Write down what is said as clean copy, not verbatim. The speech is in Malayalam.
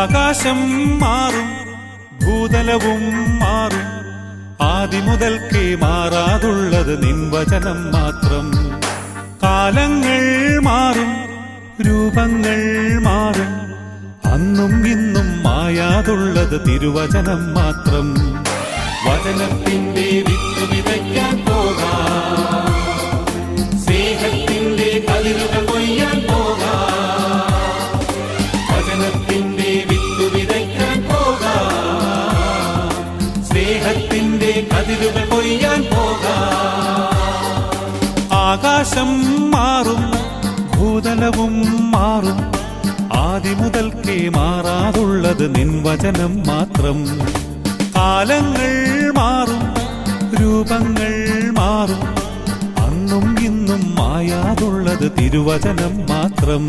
ആകാശം മാറും, ഭൂതലവും മാറും, ആദിമുതൽക്കേ മാറാതുള്ളത് നിൻ വചനം മാത്രം. കാലങ്ങൾ മാറും, രൂപങ്ങൾ മാറും, അന്നും ഇന്നും മായാതുള്ളത് തിരുവചനം മാത്രം. വചനത്തിന്റെ വിത്ത് വിതയ്ക്കാൻ പോകാം, സ്നേഹത്തിന്റെ കതിരുകൾ കൊയ്യാൻ പോകാം. വചനത്തിന്റെ വിത്ത് വിതയ്ക്കാൻ പോകാം, സ്നേഹത്തിന്റെ കതിരുകൾ കൊയ്യാൻ പോകാം. ആകാശം മാറും, ഭൂതലവും മാറും, ആദിമുതൽക്കേ മാറാതുള്ളത് നിൻ വചനം മാത്രം. കാലങ്ങൾ മാറും, രൂപങ്ങൾ മാറും, അന്നും ഇന്നും മായാതുള്ളത് തിരുവചനം മാത്രം.